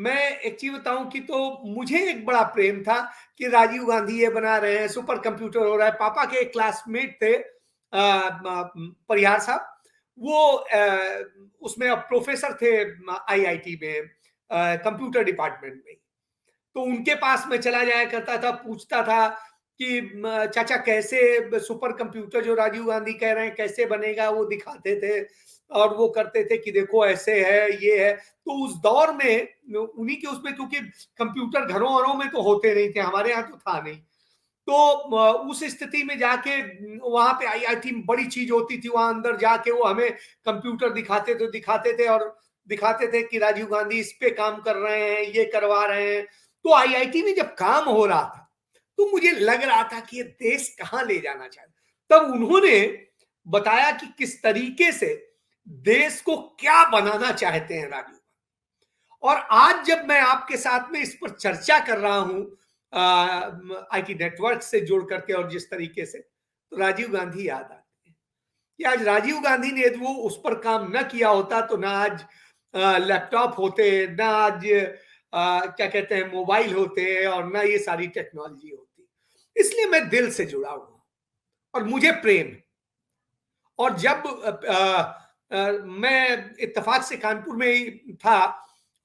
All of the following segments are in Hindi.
मैं एक चीज बताऊं कि तो मुझे एक बड़ा प्रेम था कि राजीव गांधी ये बना रहे हैं, सुपर कंप्यूटर हो रहा है। पापा के एक क्लासमेट थे परिहार साहब, वो उसमें अब प्रोफेसर थे आईआईटी में, कंप्यूटर डिपार्टमेंट में। तो उनके पास मैं चला जाया करता था, पूछता था कि चाचा कैसे सुपर कंप्यूटर जो राजीव गांधी कह रहे हैं कैसे बनेगा, वो दिखाते थे और वो करते थे कि देखो ऐसे है ये है। तो उस दौर में उन्हीं के उसमें, क्योंकि कंप्यूटर घरों घरों में तो होते नहीं थे, हमारे यहाँ तो था नहीं। तो उस स्थिति में जाके वहां पे आईआईटी में बड़ी चीज होती थी, वहां अंदर जाके वो हमें कंप्यूटर दिखाते थे और दिखाते थे कि राजीव गांधी इस पे काम कर रहे हैं, ये करवा रहे हैं। तो आईआईटी में जब काम हो रहा था तो मुझे लग रहा था कि ये देश कहां ले जाना चाहिए। तब उन्होंने बताया कि किस तरीके से देश को क्या बनाना चाहते हैं राजीव। और आज जब मैं आपके साथ में इस पर चर्चा कर रहा हूं आईटी नेटवर्क से जुड़ करके और जिस तरीके से, तो राजीव गांधी याद आते हैं कि आज राजीव गांधी ने यदि वो उस पर काम न किया होता तो ना आज लैपटॉप होते, ना आज क्या कहते हैं मोबाइल होते, और ना ये सारी टेक्नोलॉजी होती। इसलिए मैं दिल से जुड़ा हुआ और मुझे प्रेम है। और जब मैं इत्तेफाक से कानपुर में ही था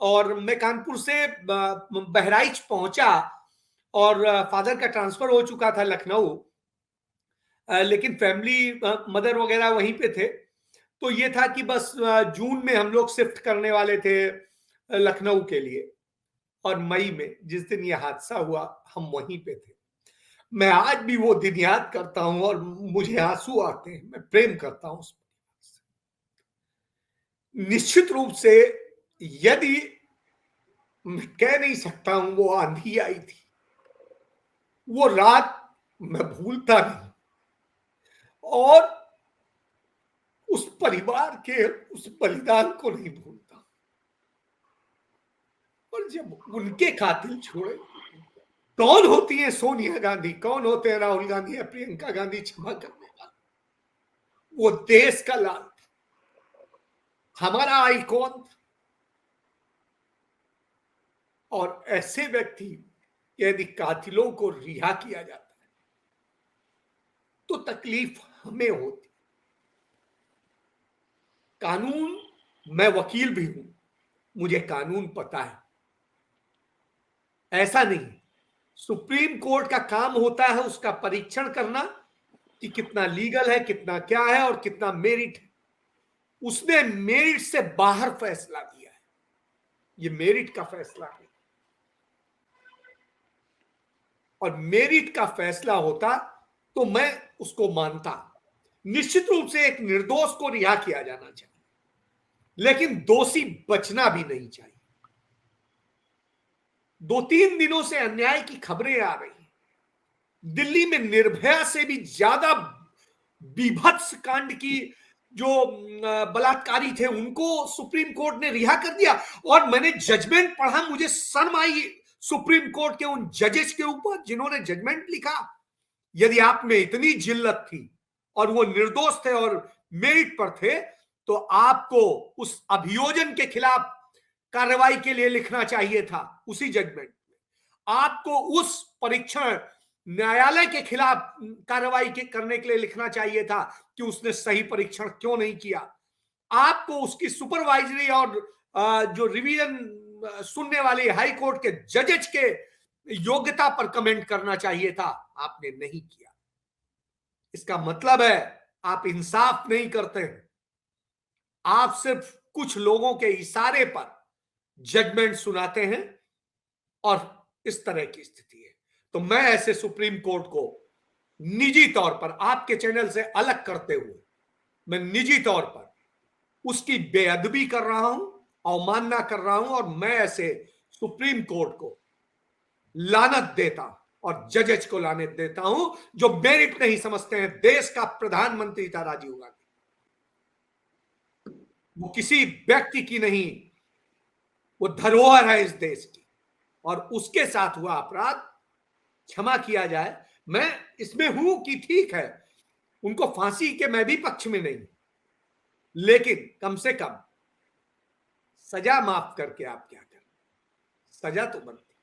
और मैं कानपुर से बहराइच पहुंचा और फादर का ट्रांसफर हो चुका था लखनऊ, लेकिन फैमिली मदर वगैरह वहीं पे थे। तो ये था कि बस जून में हम लोग शिफ्ट करने वाले थे लखनऊ के लिए, और मई में जिस दिन ये हादसा हुआ हम वहीं पे थे। मैं आज भी वो दिन याद करता हूं और मुझे आंसू आते हैं, मैं प्रेम करता हूं उस परिवार से। निश्चित रूप से यदि, मैं कह नहीं सकता हूं वो आंधी आई थी, वो रात मैं भूलता नहीं, और उस परिवार के उस बलिदान को नहीं भूलता। और जब उनके कातिल छोड़े, कौन होती है सोनिया गांधी, कौन होते हैं राहुल गांधी या प्रियंका गांधी क्षमा करने वाला, वो देश का लाल था, हमारा आइकॉन। और ऐसे व्यक्ति यदि कातिलों को रिहा किया जाता है तो तकलीफ हमें होती। कानून, मैं वकील भी हूं, मुझे कानून पता है। ऐसा नहीं, सुप्रीम कोर्ट का काम होता है उसका परीक्षण करना कि कितना लीगल है, कितना क्या है और कितना मेरिट है। उसने मेरिट से बाहर फैसला दिया है, ये मेरिट का फैसला है। और मेरिट का फैसला होता तो मैं उसको मानता। निश्चित रूप से एक निर्दोष को रिहा किया जाना चाहिए, लेकिन दोषी बचना भी नहीं चाहिए। 2-3 दिनों से अन्याय की खबरें आ रही हैं। दिल्ली में निर्भया से भी ज्यादा बीभत्स कांड की जो बलात्कारी थे उनको सुप्रीम कोर्ट ने रिहा कर दिया। और मैंने जजमेंट पढ़ा, मुझे शर्म आई सुप्रीम कोर्ट के उन जजेस के ऊपर जिन्होंने जजमेंट लिखा। यदि आप में इतनी जिल्लत थी और वो निर्दोष थे और मेरिट पर थे, तो आपको उस अभियोजन के खिलाफ कार्रवाई के लिए लिखना चाहिए था उसी जजमेंट में। आपको उस परीक्षण न्यायालय के खिलाफ कार्रवाई करने के लिए लिखना चाहिए था कि उसने सही परीक्षण क्यों नहीं किया। आपको उसकी सुपरवाइजरी और जो रिवीजन सुनने वाले हाई कोर्ट के जजेज के योग्यता पर कमेंट करना चाहिए था, आपने नहीं किया। इसका मतलब है आप इंसाफ नहीं करते हैं, आप सिर्फ कुछ लोगों के इशारे पर जजमेंट सुनाते हैं। और इस तरह की स्थिति है। तो मैं ऐसे सुप्रीम कोर्ट को निजी तौर पर आपके चैनल से अलग करते हुए, मैं निजी तौर पर उसकी बेअदबी कर रहा हूं, अवमानना कर रहा हूं, और मैं ऐसे सुप्रीम कोर्ट को लानत देता और जजेस को लानत देता हूं जो मेरिट नहीं समझते हैं। देश का प्रधानमंत्री था राजीव गांधी, वो किसी व्यक्ति की नहीं, वो धरोहर है इस देश की। और उसके साथ हुआ अपराध क्षमा किया जाए। मैं इसमें हूं कि ठीक है, उनको फांसी के मैं भी पक्ष में नहीं, लेकिन कम से कम सजा माफ करके आप क्या करें। सजा तो बनती।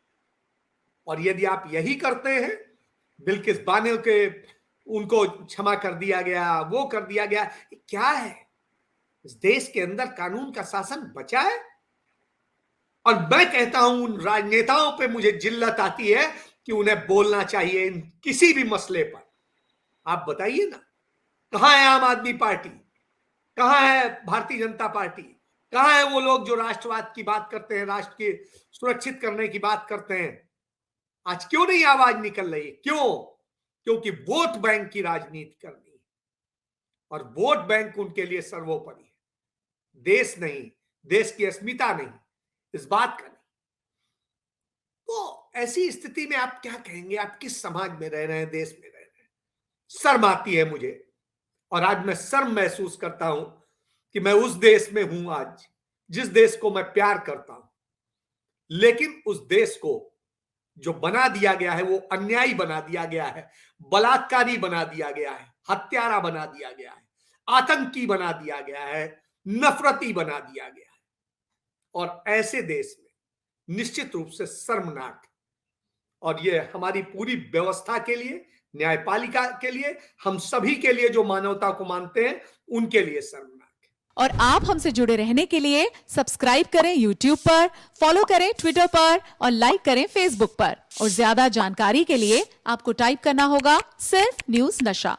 और यदि आप यही करते हैं, बिल्किस बानो के उनको क्षमा कर दिया गया, वो कर दिया गया, क्या है? इस देश के अंदर कानून का शासन बचा है? और मैं कहता हूं उन राजनेताओं पे मुझे जिल्लत आती है कि उन्हें बोलना चाहिए किसी भी मसले पर। आप बताइए ना, कहां है आम आदमी पार्टी, कहां है भारतीय जनता पार्टी, कहां है वो लोग जो राष्ट्रवाद की बात करते हैं, राष्ट्र के सुरक्षित करने की बात करते हैं? आज क्यों नहीं आवाज निकल रही? क्यों? क्योंकि वोट बैंक की राजनीति करनी है और वोट बैंक उनके लिए सर्वोपरि है, देश नहीं, देश की अस्मिता नहीं, इस बात का नहीं। तो ऐसी स्थिति में आप क्या कहेंगे? आप किस समाज में रह रहे हैं, देश में रह रहे हैं? शर्म आती है मुझे, और आज मैं शर्म महसूस करता हूं कि मैं उस देश में हूं आज, जिस देश को मैं प्यार करता हूं, लेकिन उस देश को जो बना दिया गया है वो अन्यायी बना दिया गया है, बलात्कारी बना दिया गया है, हत्यारा बना दिया गया है, आतंकी बना दिया गया है, नफरती बना दिया गया है। और ऐसे देश में निश्चित रूप से शर्मनाक, और ये हमारी पूरी व्यवस्था के लिए, न्यायपालिका के लिए, हम सभी के लिए जो मानवता को मानते हैं उनके लिए शर्मनाक। और आप हमसे जुड़े रहने के लिए सब्सक्राइब करें YouTube पर, फॉलो करें Twitter पर और लाइक करें Facebook पर। और ज्यादा जानकारी के लिए आपको टाइप करना होगा सिर्फ न्यूज़ नशा।